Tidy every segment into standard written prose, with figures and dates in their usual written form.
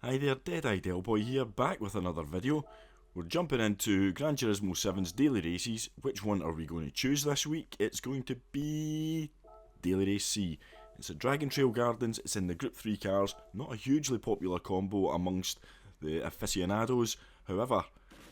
Hi there, Dead-Eye Delboy here, back with another video. We're jumping into Gran Turismo 7's daily races. Which one are we going to choose this week? It's going to be Daily Race C. It's at Dragon Trail Gardens, it's in the Group 3 cars, not a hugely popular combo amongst the aficionados. However,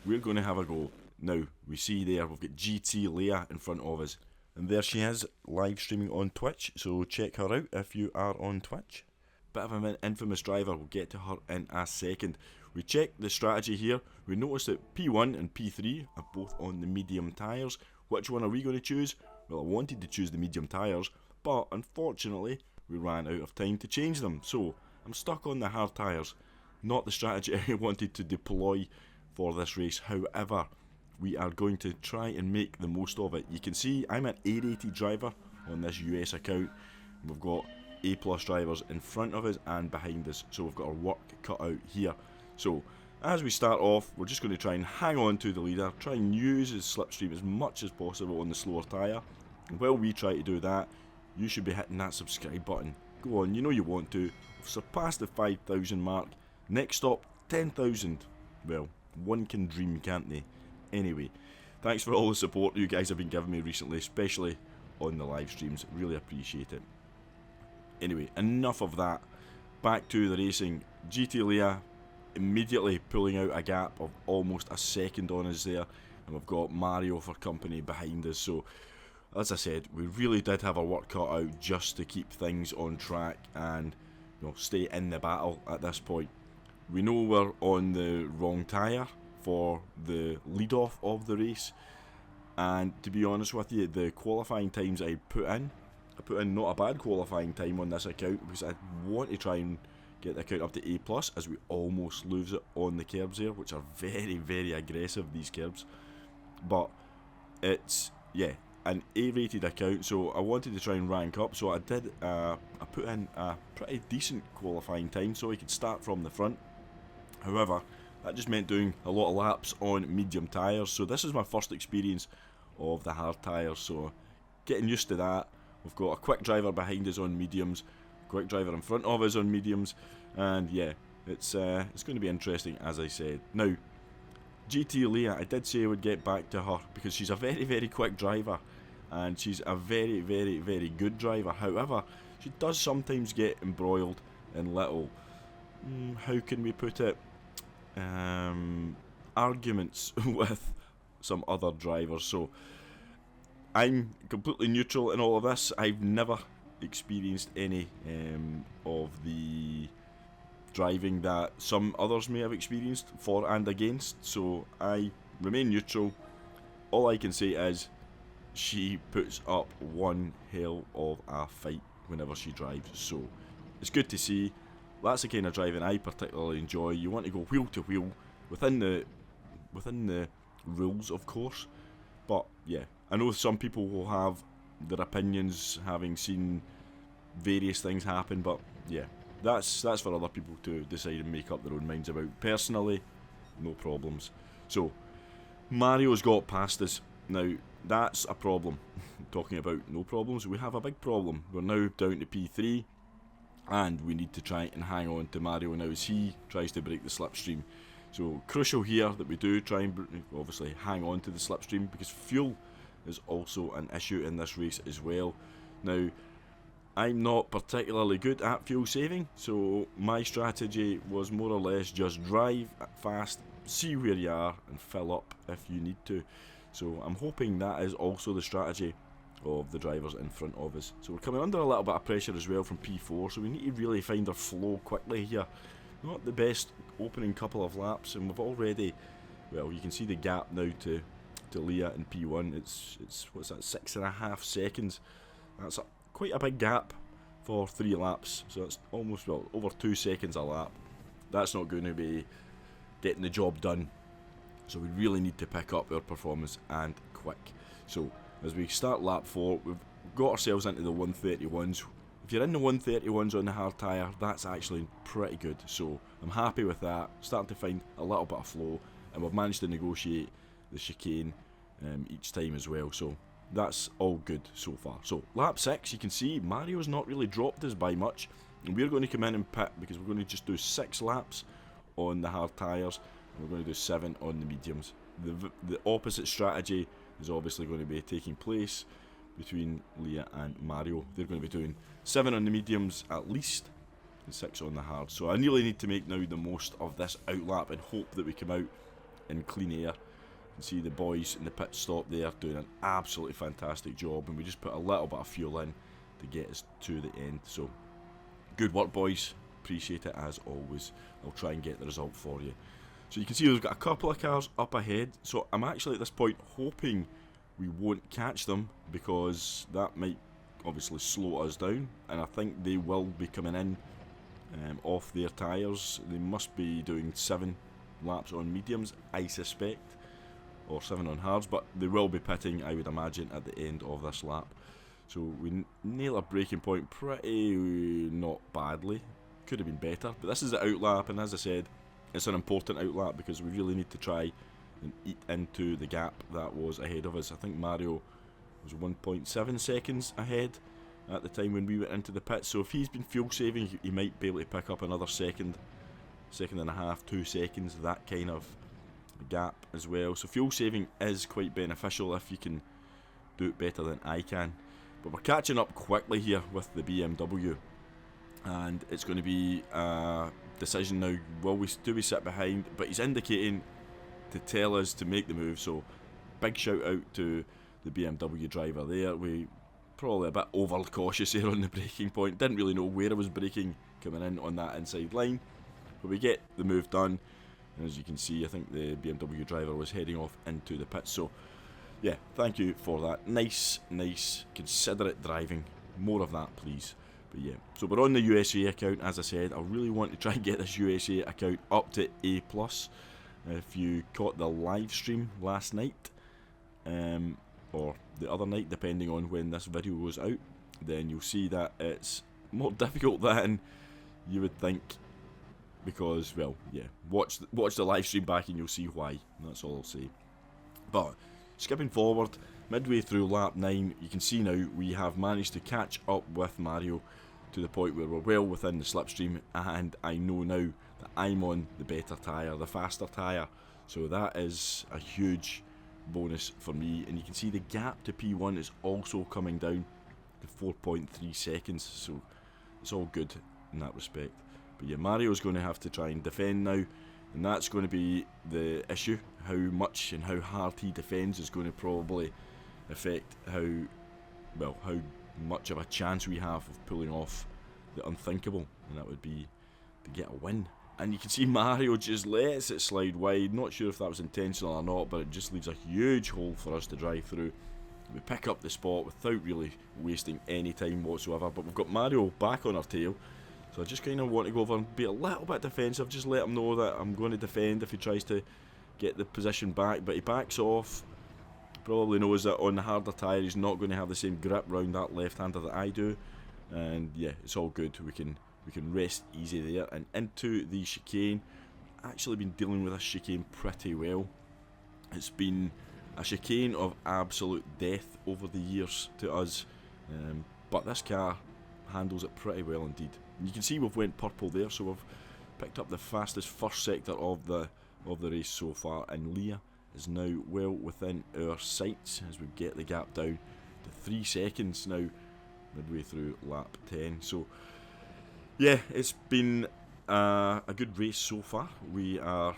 we're going to have a go. Now, we see there, we've got GT Leah in front of us. And there she is, live streaming on Twitch, so check her out if you are on Twitch. Bit of an infamous driver, we'll get to her in a second. We checked the strategy here, we noticed that P1 and P3 are both on the medium tyres. Which one are we going to choose? Well, I wanted to choose the medium tyres, but unfortunately we ran out of time to change them. So, I'm stuck on the hard tyres. Not the strategy I wanted to deploy for this race. However, we are going to try and make the most of it. You can see I'm an A-rated driver on this US account. We've got A+ drivers in front of us and behind us, so we've got our work cut out here. So as we start off, we're just going to try and hang on to the leader, try and use his slipstream as much as possible on the slower tyre. And while we try to do that, you should be hitting that subscribe button. Go on, you know you want to. We've surpassed the 5,000 mark. Next stop, 10,000. Well, one can dream, can't they? Anyway, thanks for all the support you guys have been giving me recently, especially on the live streams. Really appreciate it. Anyway, enough of that. Back to the racing. GT Leah immediately pulling out a gap of almost a second on us there, and we've got Mario for company behind us. So, as I said, we really did have our work cut out just to keep things on track and stay in the battle at this point. We know we're on the wrong tyre for the lead off of the race, and to be honest with you, the qualifying times I put in not a bad qualifying time on this account, because I want to try and get the account up to A+, as we almost lose it on the curbs here, which are very, very aggressive, these curbs. But it's, yeah, an A-rated account, so I wanted to try and rank up, so I did, I put in a pretty decent qualifying time so I could start from the front. However, that just meant doing a lot of laps on medium tyres, so this is my first experience of the hard tyres, so getting used to that. We've got a quick driver behind us on mediums, quick driver in front of us on mediums, and yeah, it's going to be interesting, as I said. Now, GT Leah, I did say I would get back to her because she's a very, very quick driver, and she's a very, very, very good driver. However, she does sometimes get embroiled in little, how can we put it, arguments with some other drivers. So I'm completely neutral in all of this. I've never experienced any of the driving that some others may have experienced, for and against, so I remain neutral. All I can say is she puts up one hell of a fight whenever she drives, so it's good to see. That's the kind of driving I particularly enjoy. You want to go wheel to wheel within the rules, of course. But yeah, I know some people will have their opinions having seen various things happen, but yeah, that's for other people to decide and make up their own minds about. Personally, no problems. So Mario's got past us. Now that's a problem. Talking about no problems, we have a big problem. We're now down to P3, and we need to try and hang on to Mario now as he tries to break the slipstream. So crucial here that we do try and obviously hang on to the slipstream, because fuel is also an issue in this race as well. Now, I'm not particularly good at fuel saving, so my strategy was more or less just drive fast, see where you are, and fill up if you need to. So I'm hoping that is also the strategy of the drivers in front of us. So we're coming under a little bit of pressure as well from P4, so we need to really find our flow quickly here. Not the best opening couple of laps, and we've already, well, you can see the gap now to Leah in P1. It's what's that, 6.5 seconds. That's quite a big gap for 3 laps, so it's almost, well, over 2 seconds a lap. That's not going to be getting the job done, so we really need to pick up our performance, and quick. So as we start lap 4, we've got ourselves into the 131s. If you're in the 131s on the hard tyre, that's actually pretty good, so I'm happy with that. Starting to find a little bit of flow, and we've managed to negotiate the chicane each time as well, so that's all good so far. So lap 6, you can see Mario's not really dropped us by much, and we're going to come in and pit because we're going to just do 6 laps on the hard tyres, and we're going to do 7 on the mediums. The opposite strategy is obviously going to be taking place between Leah and Mario. They're going to be doing 7 on the mediums at least, and 6 on the hard. So I really need to make now the most of this outlap and hope that we come out in clean air. You can see the boys in the pit stop there doing an absolutely fantastic job, and we just put a little bit of fuel in to get us to the end. So good work, boys, appreciate it as always. I'll try and get the result for you. So you can see we've got a couple of cars up ahead, so I'm actually at this point hoping we won't catch them, because that might obviously slow us down, and I think they will be coming in off their tyres. They must be doing 7 laps on mediums, I suspect, or 7 on hards, but they will be pitting, I would imagine, at the end of this lap. So we nail a braking point pretty not badly. Could have been better, but this is the outlap, and as I said, it's an important outlap because we really need to try and eat into the gap that was ahead of us. I think Mario was 1.7 seconds ahead at the time when we went into the pit, so if he's been fuel saving, he might be able to pick up another second and a half, 2 seconds, that kind of gap as well. So fuel saving is quite beneficial if you can do it better than I can. But we're catching up quickly here with the BMW, and it's going to be a decision now. Do we sit behind? But he's indicating to tell us to make the move, so big shout out to the BMW driver there. We probably a bit over cautious here on the braking point, didn't really know where I was braking coming in on that inside line, but we get the move done, and as you can see, I think the BMW driver was heading off into the pits. So yeah, thank you for that. Nice, considerate driving. More of that, please. But yeah, so we're on the USA account. As I said, I really want to try and get this USA account up to A+. If you caught the live stream last night, or the other night, depending on when this video goes out, then you'll see that it's more difficult than you would think. Because, well, yeah, watch the live stream back and you'll see why. That's all I'll say. But skipping forward, midway through lap 9, you can see now we have managed to catch up with Mario to the point where we're well within the slipstream, and I know now that I'm on the better tyre, the faster tyre. So that is a huge bonus for me, and you can see the gap to P1 is also coming down to 4.3 seconds, so it's all good in that respect. But yeah, Mario's going to have to try and defend now, and that's going to be the issue. How much and how hard he defends is going to probably affect how much of a chance we have of pulling off the unthinkable, and that would be to get a win. And you can see Mario just lets it slide wide. Not sure if that was intentional or not, but it just leaves a huge hole for us to drive through. We pick up the spot without really wasting any time whatsoever, but we've got Mario back on our tail. So I just kind of want to go over and be a little bit defensive, just let him know that I'm going to defend if he tries to get the position back, but he backs off. Probably knows that on the harder tyre he's not going to have the same grip round that left-hander that I do, and yeah, it's all good. We can rest easy there, and into the chicane. Actually been dealing with this chicane pretty well. It's been a chicane of absolute death over the years to us, but this car handles it pretty well indeed. And you can see we've went purple there, so we've picked up the fastest first sector of the race so far, and Leah is now well within our sights as we get the gap down to 3 seconds now midway through lap 10. So yeah, it's been a good race so far. We are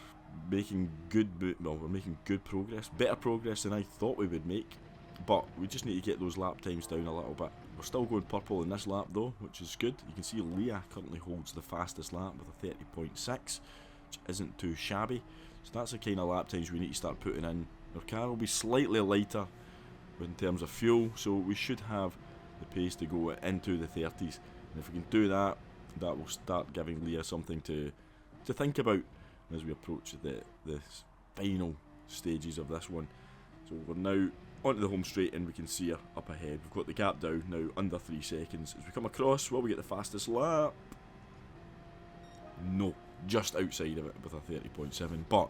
making we're making good progress, better progress than I thought we would make, but we just need to get those lap times down a little bit. We're still going purple in this lap though, which is good. You can see Leah currently holds the fastest lap with a 30.6, which isn't too shabby. So that's the kind of lap times we need to start putting in. Our car will be slightly lighter in terms of fuel, so we should have the pace to go into the 30s. And if we can do that, that will start giving Leah something to think about as we approach the final stages of this one. So we're now onto the home straight, and we can see her up ahead. We've got the gap down now under 3 seconds. As we come across, will we get the fastest lap? No, just outside of it with a 30.7, but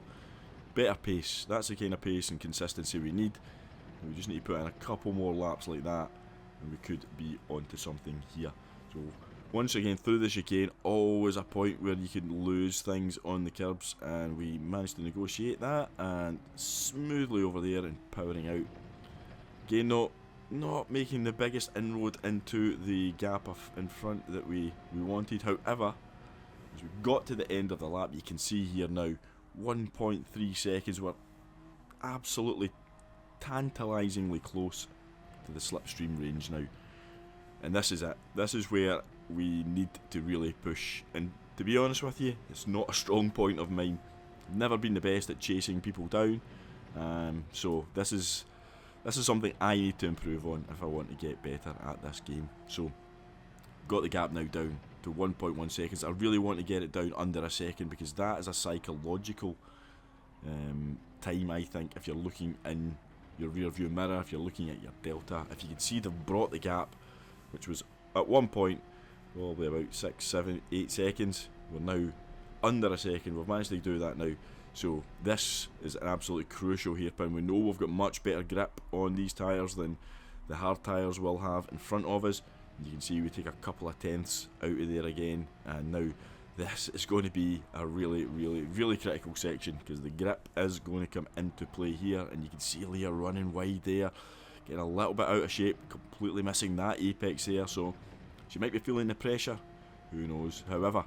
better pace. That's the kind of pace and consistency we need. And we just need to put in a couple more laps like that, and we could be onto something here. So once again through the chicane, always a point where you can lose things on the curbs, and we managed to negotiate that and smoothly over there and powering out. Again, not making the biggest inroad into the gap in front that we wanted. However, as we got to the end of the lap, you can see here now 1.3 seconds. We're absolutely tantalisingly close to the slipstream range now, and this is it. This is where we need to really push, and to be honest with you, it's not a strong point of mine. I've never been the best at chasing people down, so this is something I need to improve on if I want to get better at this game. So got the gap now down to 1.1 seconds. I really want to get it down under a second, because that is a psychological time, I think, if you're looking in your rear view mirror, if you're looking at your delta. If you can see, they've brought the gap, which was at one point probably about 6, 7, 8 seconds. We're now under a second. We've managed to do that now. So this is an absolutely crucial hairpin. We know we've got much better grip on these tyres than the hard tyres will have in front of us. And you can see we take a couple of tenths out of there again, and now this is going to be a really, really, really critical section, because the grip is going to come into play here. And you can see Leah running wide there, getting a little bit out of shape, completely missing that apex there, so she might be feeling the pressure, who knows. However,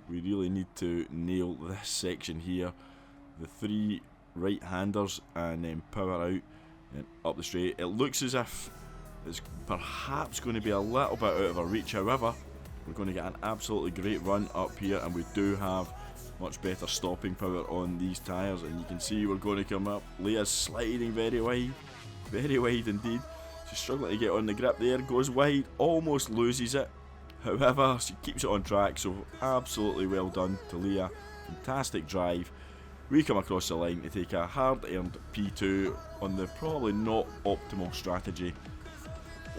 we really need to nail this section here, the 3 right-handers, and then power out and up the straight. It looks as if it's perhaps going to be a little bit out of our reach. However, we're going to get an absolutely great run up here, and we do have much better stopping power on these tyres, and you can see we're going to come up. Leah's sliding very wide indeed. She's struggling to get on the grip there, goes wide, almost loses it. However, she keeps it on track, so absolutely well done to Leah. Fantastic drive. We come across the line to take a hard-earned P2 on the probably not optimal strategy.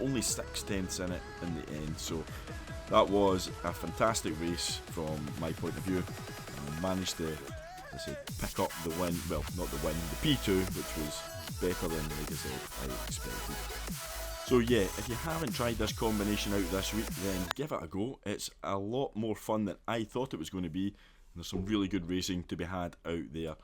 Only 6 tenths in it in the end, so that was a fantastic race from my point of view. I managed to pick up the win, well, not the win, the P2, which was better than, like I said, I expected. So yeah, if you haven't tried this combination out this week, then give it a go. It's a lot more fun than I thought it was going to be, and there's some really good racing to be had out there.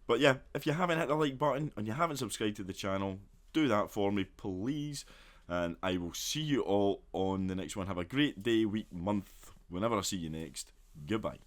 But yeah, if you haven't hit the like button and you haven't subscribed to the channel, do that for me, please. And I will see you all on the next one. Have a great day, week, month, whenever I see you next. Goodbye.